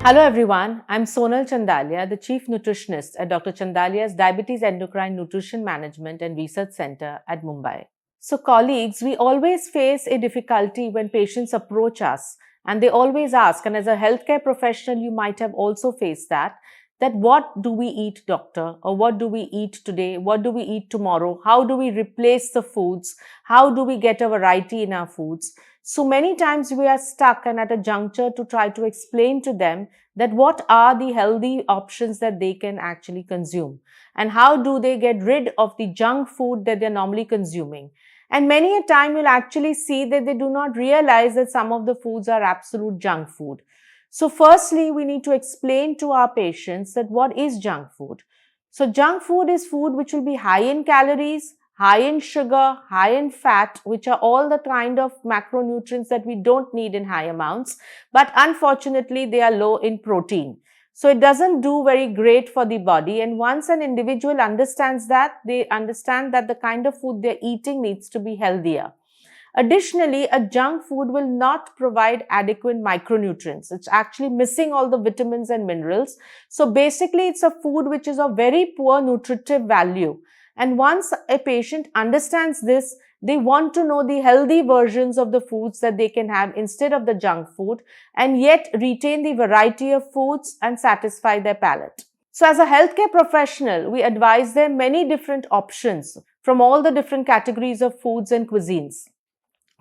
Hello everyone, I'm Sonal Chandalia, the Chief Nutritionist at Dr. Chandalia's Diabetes Endocrine Nutrition Management and Research Center at Mumbai. So colleagues, we always face a difficulty when patients approach us and they always ask, and as a healthcare professional, you might have also faced that what do we eat, doctor? Or what do we eat today? What do we eat tomorrow? How do we replace the foods? How do we get a variety in our foods? So many times we are stuck and at a juncture to try to explain to them that what are the healthy options that they can actually consume and how do they get rid of the junk food that they're normally consuming. And many a time you'll actually see that they do not realize that some of the foods are absolute junk food. So firstly, we need to explain to our patients that what is junk food. So junk food is food which will be high in calories, high in sugar, high in fat, which are all the kind of macronutrients that we don't need in high amounts, but unfortunately they are low in protein. So it doesn't do very great for the body, and once an individual understands that, they understand that the kind of food they're eating needs to be healthier. Additionally, a junk food will not provide adequate micronutrients. It's actually missing all the vitamins and minerals. So basically, it's a food which is of very poor nutritive value. And once a patient understands this, they want to know the healthy versions of the foods that they can have instead of the junk food and yet retain the variety of foods and satisfy their palate. So as a healthcare professional, we advise them many different options from all the different categories of foods and cuisines.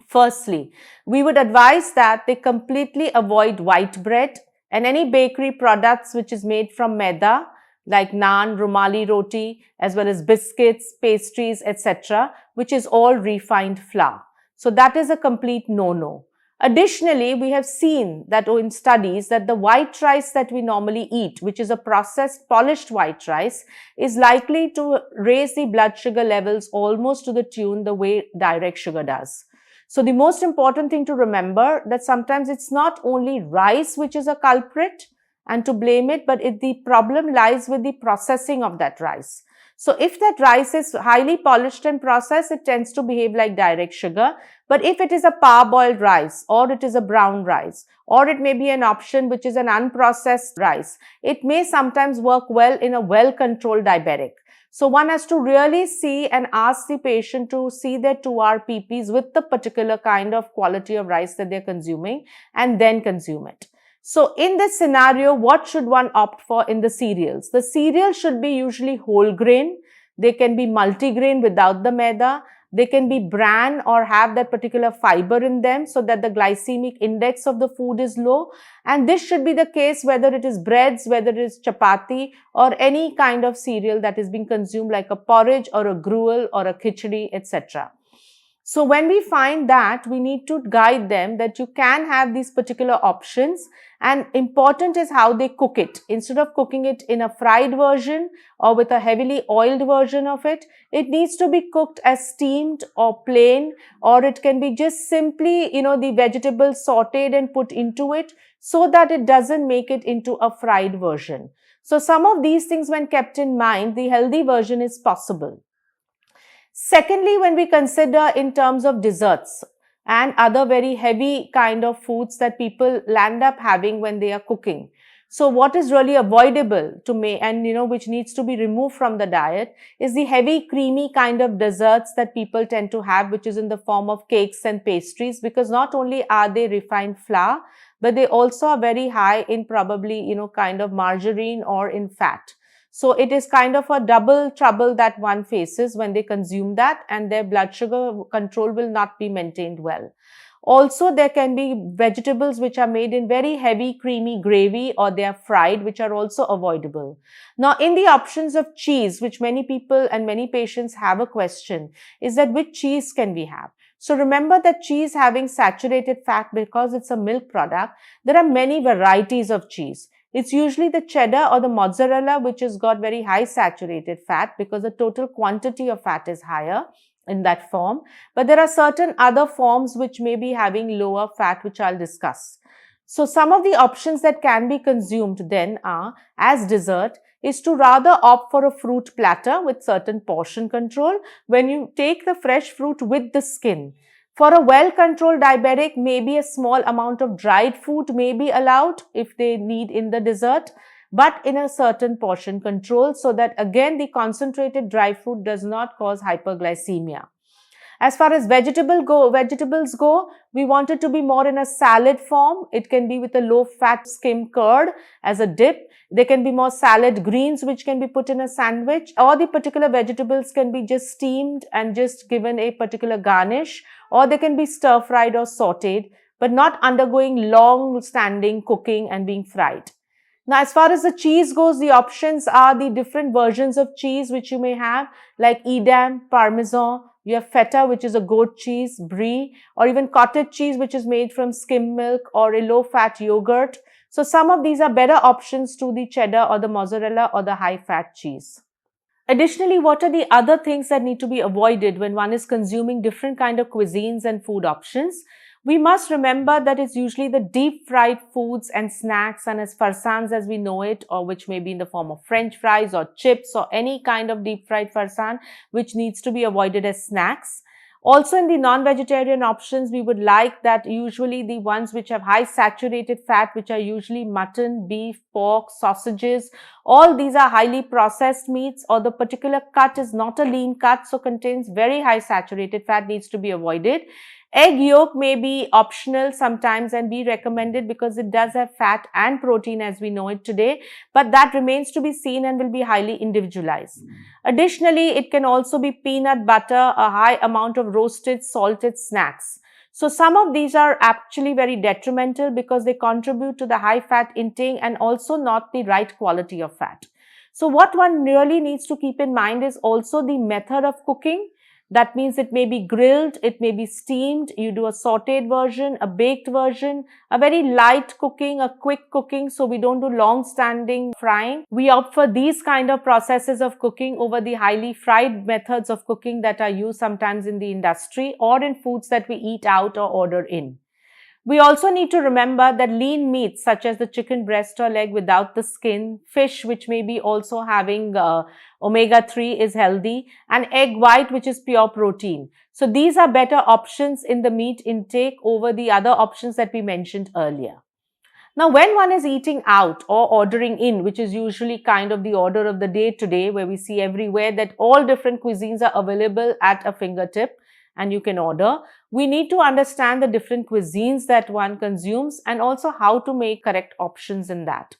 Firstly, we would advise that they completely avoid white bread and any bakery products which is made from maida like naan, rumali roti, as well as biscuits, pastries, etc., which is all refined flour. So that is a complete no-no. Additionally, we have seen that in studies that the white rice that we normally eat, which is a processed polished white rice, is likely to raise the blood sugar levels almost to the tune the way direct sugar does. So the most important thing to remember that sometimes it's not only rice which is a culprit and to blame it, but the problem lies with the processing of that rice. So if that rice is highly polished and processed, it tends to behave like direct sugar. But if it is a parboiled rice or it is a brown rice or it may be an option which is an unprocessed rice, it may sometimes work well in a well-controlled diabetic. So one has to really see and ask the patient to see their 2-hour-PPs with the particular kind of quality of rice that they're consuming and then consume it. So in this scenario, what should one opt for in the cereals? The cereals should be usually whole grain. They can be multigrain without the maida. They can be bran or have that particular fiber in them so that the glycemic index of the food is low. And this should be the case whether it is breads, whether it is chapati or any kind of cereal that is being consumed like a porridge or a gruel or a khichdi, etc. So when we find that, we need to guide them that you can have these particular options, and important is how they cook it. Instead of cooking it in a fried version or with a heavily oiled version of it, it needs to be cooked as steamed or plain, or it can be just simply, the vegetables sauteed and put into it so that it doesn't make it into a fried version. So some of these things when kept in mind, the healthy version is possible. Secondly, when we consider in terms of desserts and other very heavy kind of foods that people land up having when they are cooking. So what is really avoidable to make and which needs to be removed from the diet is the heavy creamy kind of desserts that people tend to have, which is in the form of cakes and pastries, because not only are they refined flour, but they also are very high in probably kind of margarine or in fat. So it is kind of a double trouble that one faces when they consume that, and their blood sugar control will not be maintained well. Also, there can be vegetables which are made in very heavy creamy gravy or they are fried, which are also avoidable. Now, in the options of cheese, which many people and many patients have a question, is that which cheese can we have? So remember that cheese having saturated fat, because it's a milk product, there are many varieties of cheese. It's usually the cheddar or the mozzarella which has got very high saturated fat because the total quantity of fat is higher in that form. But there are certain other forms which may be having lower fat, which I'll discuss. So some of the options that can be consumed then are, as dessert, is to rather opt for a fruit platter with certain portion control when you take the fresh fruit with the skin. For a well-controlled diabetic, maybe a small amount of dried food may be allowed if they need in the dessert, but in a certain portion control, so that again the concentrated dry food does not cause hyperglycemia. As far as vegetables go, we want it to be more in a salad form. It can be with a low-fat skim curd as a dip. There can be more salad greens which can be put in a sandwich, or the particular vegetables can be just steamed and just given a particular garnish, or they can be stir-fried or sauteed, but not undergoing long-standing cooking and being fried. Now, as far as the cheese goes, the options are the different versions of cheese which you may have, like Edam, Parmesan. You have feta, which is a goat cheese, brie, or even cottage cheese, which is made from skim milk or a low-fat yogurt. So some of these are better options to the cheddar or the mozzarella or the high-fat cheese. Additionally, what are the other things that need to be avoided when one is consuming different kind of cuisines and food options? We must remember that it's usually the deep fried foods and snacks and as farsans as we know it, or which may be in the form of French fries or chips or any kind of deep fried farsan, which needs to be avoided as snacks. Also in the non-vegetarian options, we would like that usually the ones which have high saturated fat, which are usually mutton, beef, pork, sausages, all these are highly processed meats, or the particular cut is not a lean cut, so contains very high saturated fat, needs to be avoided. Egg yolk may be optional sometimes and be recommended because it does have fat and protein as we know it today, but that remains to be seen and will be highly individualized. Additionally, it can also be peanut butter, a high amount of roasted, salted snacks. So some of these are actually very detrimental because they contribute to the high fat intake and also not the right quality of fat. So what one really needs to keep in mind is also the method of cooking. That means it may be grilled, it may be steamed, you do a sauteed version, a baked version, a very light cooking, a quick cooking, so we don't do long-standing frying. We opt for these kind of processes of cooking over the highly fried methods of cooking that are used sometimes in the industry or in foods that we eat out or order in. We also need to remember that lean meats such as the chicken breast or leg without the skin, fish which may be also having omega-3 is healthy, and egg white which is pure protein. So these are better options in the meat intake over the other options that we mentioned earlier. Now, when one is eating out or ordering in, which is usually kind of the order of the day today, where we see everywhere that all different cuisines are available at a fingertip and you can order, we need to understand the different cuisines that one consumes and also how to make correct options in that.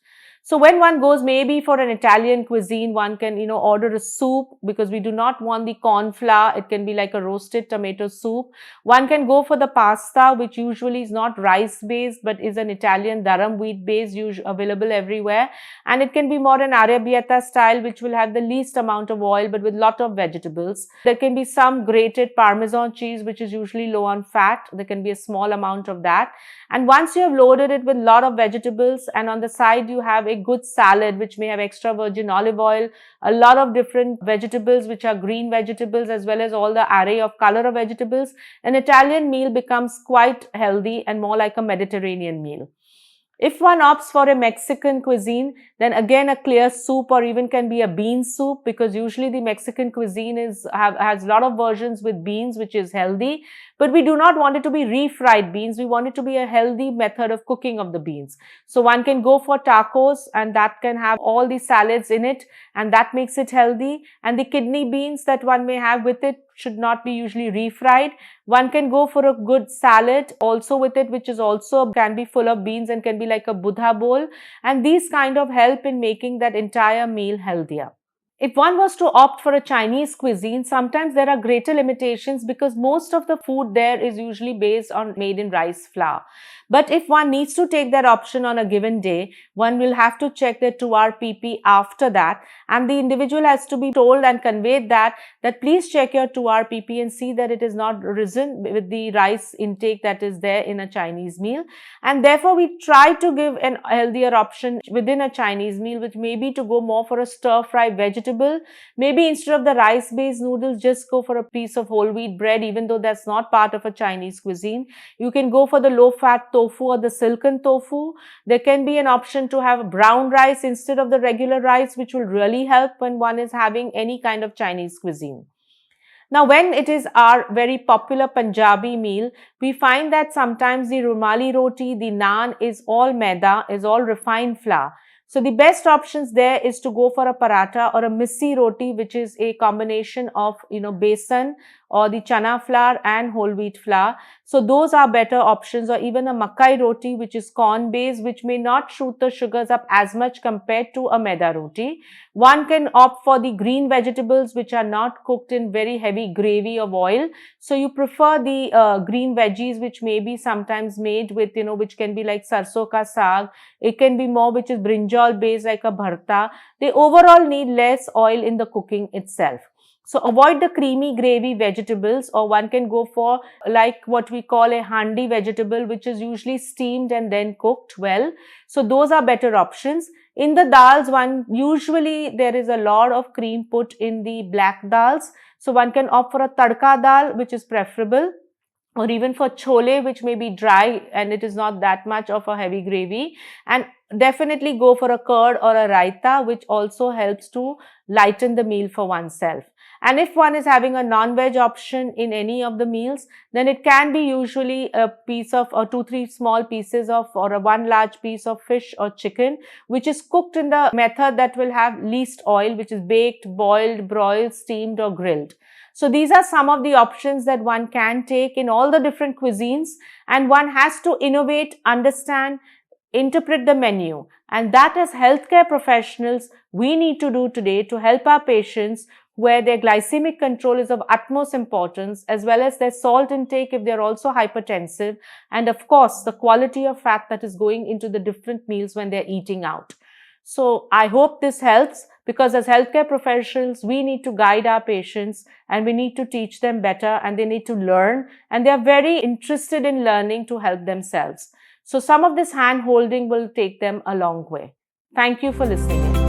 So when one goes maybe for an Italian cuisine, one can, order a soup because we do not want the corn flour. It can be like a roasted tomato soup. One can go for the pasta, which usually is not rice based, but is an Italian durum wheat based, available everywhere. And it can be more an arrabbiata style, which will have the least amount of oil, but with lot of vegetables. There can be some grated Parmesan cheese, which is usually low on fat. There can be a small amount of that. And once you have loaded it with a lot of vegetables and on the side you have a good salad which may have extra virgin olive oil, a lot of different vegetables which are green vegetables as well as all the array of color of vegetables, an Italian meal becomes quite healthy and more like a Mediterranean meal. If one opts for a Mexican cuisine, then again a clear soup or even can be a bean soup, because usually the Mexican cuisine has a lot of versions with beans, which is healthy, but we do not want it to be refried beans. We want it to be a healthy method of cooking of the beans. So one can go for tacos and that can have all the salads in it and that makes it healthy, and the kidney beans that one may have with it should not be usually refried. One can go for a good salad also with it, which is also can be full of beans and can be like a Buddha bowl, and these kind of help in making that entire meal healthier. If one was to opt for a Chinese cuisine, sometimes there are greater limitations because most of the food there is usually based on made in rice flour. But if one needs to take that option on a given day, one will have to check their 2-hour PP after that, and the individual has to be told and conveyed that please check your 2-hour PP and see that it is not risen with the rice intake that is there in a Chinese meal. And therefore, we try to give an healthier option within a Chinese meal, which may be to go more for a stir-fry vegetable. Maybe instead of the rice-based noodles, just go for a piece of whole wheat bread, even though that's not part of a Chinese cuisine. You can go for the low-fat tofu or the silken tofu. There can be an option to have brown rice instead of the regular rice, which will really help when one is having any kind of Chinese cuisine. Now, when it is our very popular Punjabi meal, we find that sometimes the rumali roti, the naan is all maida, is all refined flour. So the best options there is to go for a paratha or a missi roti, which is a combination of, besan or the chana flour and whole wheat flour. So those are better options, or even a makai roti, which is corn based, which may not shoot the sugars up as much compared to a maida roti. One can opt for the green vegetables, which are not cooked in very heavy gravy of oil. So you prefer the green veggies, which may be sometimes made with, which can be like sarso ka saag. It can be more, which is brinjal based, like a bharta. They overall need less oil in the cooking itself. So avoid the creamy gravy vegetables, or one can go for like what we call a handi vegetable, which is usually steamed and then cooked well. So those are better options. In the dals, usually there is a lot of cream put in the black dals. So one can opt for a tadka dal, which is preferable, or even for chole, which may be dry and it is not that much of a heavy gravy. And definitely go for a curd or a raita, which also helps to lighten the meal for oneself. And if one is having a non-veg option in any of the meals, then it can be usually a piece of, or 2-3 small pieces of, or a one large piece of fish or chicken, which is cooked in the method that will have least oil, which is baked, boiled, broiled, steamed, or grilled. So these are some of the options that one can take in all the different cuisines, and one has to innovate, understand, interpret the menu. And that, as healthcare professionals, we need to do today to help our patients, where their glycemic control is of utmost importance, as well as their salt intake if they're also hypertensive, and of course the quality of fat that is going into the different meals when they're eating out. So I hope this helps, because as healthcare professionals, we need to guide our patients and we need to teach them better, and they need to learn, and they're very interested in learning to help themselves. So some of this hand holding will take them a long way. Thank you for listening in.